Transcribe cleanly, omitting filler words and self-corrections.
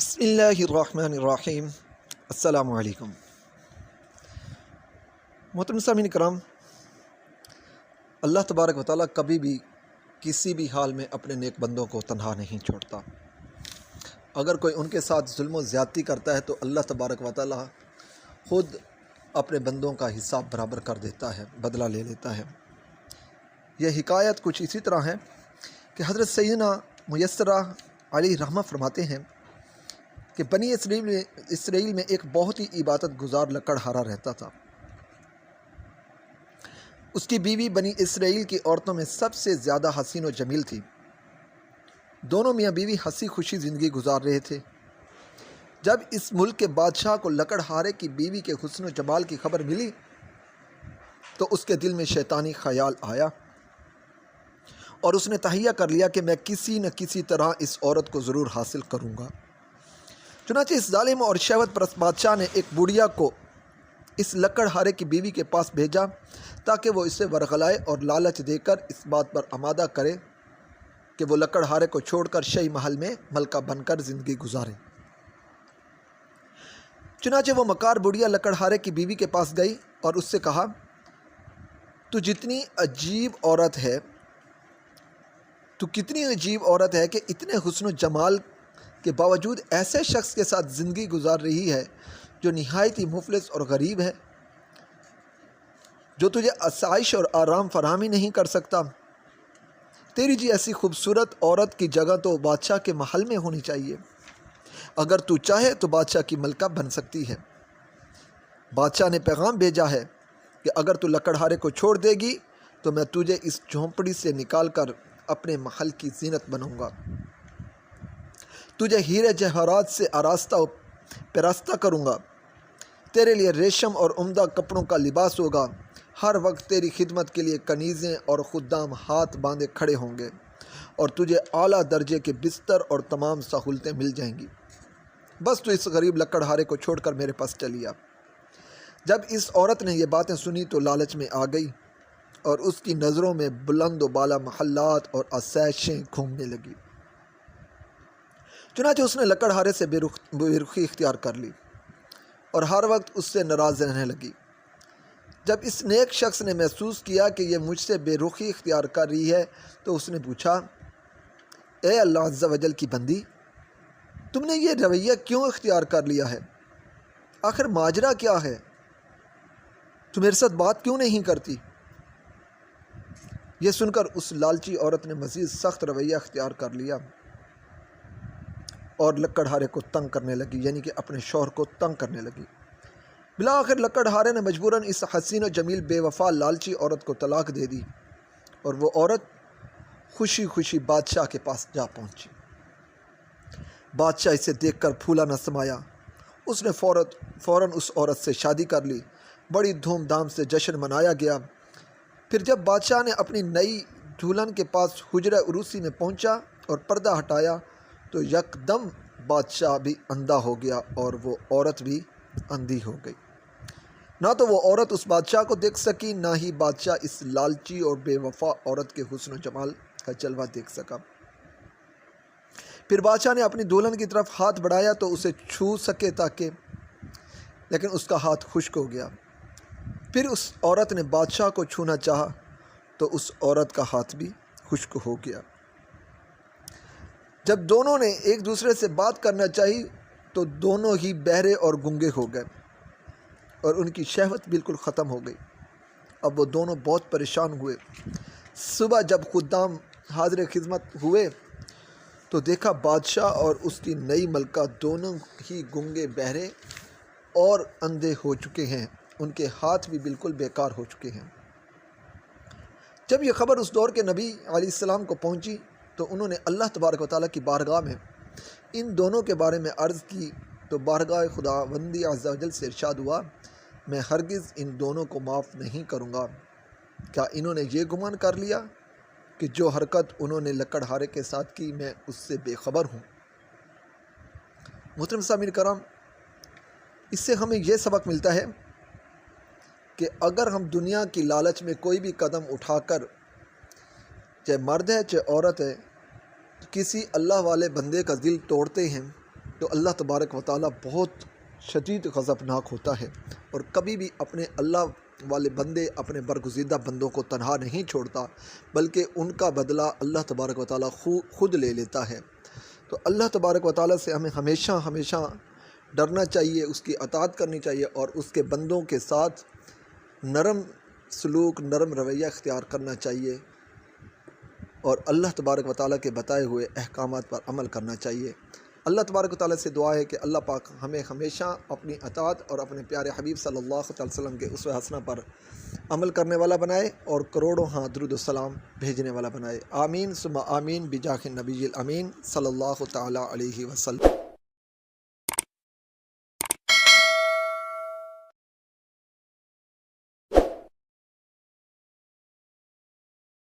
بسم اللہ الرحمن الرحیم۔ السلام علیکم محترم سامعین کرام، اللہ تبارک و تعالیٰ کبھی بھی کسی بھی حال میں اپنے نیک بندوں کو تنہا نہیں چھوڑتا۔ اگر کوئی ان کے ساتھ ظلم و زیادتی کرتا ہے تو اللہ تبارک و تعالیٰ خود اپنے بندوں کا حساب برابر کر دیتا ہے، بدلہ لے لیتا ہے۔ یہ حکایت کچھ اسی طرح ہے کہ حضرت سیدنا میسرہ علیہ رحمہ فرماتے ہیں کہ بنی اسرائیل میں ایک بہت ہی عبادت گزار لکڑہارا رہتا تھا۔ اس کی بیوی بنی اسرائیل کی عورتوں میں سب سے زیادہ حسین و جمیل تھی۔ دونوں میاں بیوی ہنسی خوشی زندگی گزار رہے تھے۔ جب اس ملک کے بادشاہ کو لکڑہارے کی بیوی کے حسن و جمال کی خبر ملی تو اس کے دل میں شیطانی خیال آیا اور اس نے تہیہ کر لیا کہ میں کسی نہ کسی طرح اس عورت کو ضرور حاصل کروں گا۔ چنانچہ اس ظالم اور شہوت پرست بادشاہ نے ایک بڑھیا کو اس لکڑہارے کی بیوی کے پاس بھیجا تاکہ وہ اسے ورغلائے اور لالچ دے کر اس بات پر آمادہ کرے کہ وہ لکڑہارے کو چھوڑ کر شاہی محل میں ملکہ بن کر زندگی گزارے۔ چنانچہ وہ مکار بڑھیا لکڑہارے کی بیوی کے پاس گئی اور اس سے کہا، تو کتنی عجیب عورت ہے کہ اتنے حسن و جمال کے باوجود ایسے شخص کے ساتھ زندگی گزار رہی ہے جو نہایت ہی مفلس اور غریب ہے، جو تجھے آسائش اور آرام فراہم ہی نہیں کر سکتا۔ تیری جی ایسی خوبصورت عورت کی جگہ تو بادشاہ کے محل میں ہونی چاہیے۔ اگر تو چاہے تو بادشاہ کی ملکہ بن سکتی ہے۔ بادشاہ نے پیغام بھیجا ہے کہ اگر تو لکڑہارے کو چھوڑ دے گی تو میں تجھے اس جھونپڑی سے نکال کر اپنے محل کی زینت بناؤں گا، تجھے ہیرے جواہرات سے آراستہ و پیراستہ کروں گا، تیرے لیے ریشم اور عمدہ کپڑوں کا لباس ہوگا، ہر وقت تیری خدمت کے لیے کنیزیں اور خدام ہاتھ باندھے کھڑے ہوں گے اور تجھے اعلیٰ درجے کے بستر اور تمام سہولتیں مل جائیں گی۔ بس تو اس غریب لکڑہارے کو چھوڑ کر میرے پاس چلی آ۔ جب اس عورت نے یہ باتیں سنی تو لالچ میں آ گئی اور اس کی نظروں میں بلند و بالا محلات اور آسائشیں گھومنے لگی۔ چنانچہ اس نے لکڑہارے سے بے رخی اختیار کر لی اور ہر وقت اس سے ناراض رہنے لگی۔ جب اس نیک شخص نے محسوس کیا کہ یہ مجھ سے بے رخی اختیار کر رہی ہے تو اس نے پوچھا، اے اللہ عز و جل کی بندی، تم نے یہ رویہ کیوں اختیار کر لیا ہے؟ آخر ماجرا کیا ہے؟ تو میرے ساتھ بات کیوں نہیں کرتی؟ یہ سن کر اس لالچی عورت نے مزید سخت رویہ اختیار کر لیا اور لکڑہارے کو تنگ کرنے لگی، یعنی کہ اپنے شوہر کو تنگ کرنے لگی۔ بالآخر لکڑہارے نے مجبوراً اس حسین و جمیل بے وفا لالچی عورت کو طلاق دے دی اور وہ عورت خوشی خوشی بادشاہ کے پاس جا پہنچی۔ بادشاہ اسے دیکھ کر پھولا نہ سمایا۔ اس نے فوراً اس عورت سے شادی کر لی۔ بڑی دھوم دھام سے جشن منایا گیا۔ پھر جب بادشاہ نے اپنی نئی دلہن کے پاس حجرہ عروسی میں پہنچا اور پردہ ہٹایا تو یکدم بادشاہ بھی اندھا ہو گیا اور وہ عورت بھی اندھی ہو گئی۔ نہ تو وہ عورت اس بادشاہ کو دیکھ سکی، نہ ہی بادشاہ اس لالچی اور بے وفا عورت کے حسن و جمال کا جلوہ دیکھ سکا۔ پھر بادشاہ نے اپنی دلہن کی طرف ہاتھ بڑھایا تو اسے چھو سکے لیکن اس کا ہاتھ خشک ہو گیا۔ پھر اس عورت نے بادشاہ کو چھونا چاہا تو اس عورت کا ہاتھ بھی خشک ہو گیا۔ جب دونوں نے ایک دوسرے سے بات کرنا چاہی تو دونوں ہی بہرے اور گنگے ہو گئے اور ان کی شہوت بالکل ختم ہو گئی۔ اب وہ دونوں بہت پریشان ہوئے۔ صبح جب خدام حاضر خدمت ہوئے تو دیکھا بادشاہ اور اس کی نئی ملکہ دونوں ہی گنگے، بہرے اور اندھے ہو چکے ہیں، ان کے ہاتھ بھی بالکل بیکار ہو چکے ہیں۔ جب یہ خبر اس دور کے نبی علیہ السلام کو پہنچی تو انہوں نے اللہ تبارک و تعالیٰ کی بارگاہ میں ان دونوں کے بارے میں عرض کی تو بارگاہ خداوندی عز و جل سے ارشاد ہوا، میں ہرگز ان دونوں کو معاف نہیں کروں گا۔ کیا انہوں نے یہ گمان کر لیا کہ جو حرکت انہوں نے لکڑہارے کے ساتھ کی میں اس سے بے خبر ہوں؟ محترم سامعین کرام، اس سے ہمیں یہ سبق ملتا ہے کہ اگر ہم دنیا کی لالچ میں کوئی بھی قدم اٹھا کر، چاہے مرد ہے چاہے عورت ہے، کسی اللہ والے بندے کا دل توڑتے ہیں تو اللہ تبارک و تعالیٰ بہت شدید غضبناک ہوتا ہے، اور کبھی بھی اپنے اللہ والے بندے، اپنے برگزیدہ بندوں کو تنہا نہیں چھوڑتا، بلکہ ان کا بدلہ اللہ تبارک و تعالیٰ خود لے لیتا ہے۔ تو اللہ تبارک و تعالیٰ سے ہمیں ہمیشہ ہمیشہ ڈرنا چاہیے، اس کی اطاعت کرنی چاہیے، اور اس کے بندوں کے ساتھ نرم سلوک، نرم رویہ اختیار کرنا چاہیے، اور اللہ تبارک و تعالیٰ کے بتائے ہوئے احکامات پر عمل کرنا چاہیے۔ اللہ تبارک و تعالیٰ سے دعا ہے کہ اللہ پاک ہمیں ہمیشہ اپنی اطاعت اور اپنے پیارے حبیب صلی اللہ علیہ وسلم کے اسوہ حسنہ پر عمل کرنے والا بنائے، اور کروڑوں درود و سلام بھیجنے والا بنائے۔ آمین ثم آمین بجاہ النبی الامین صلی اللہ تعالیٰ علیہ وسلم۔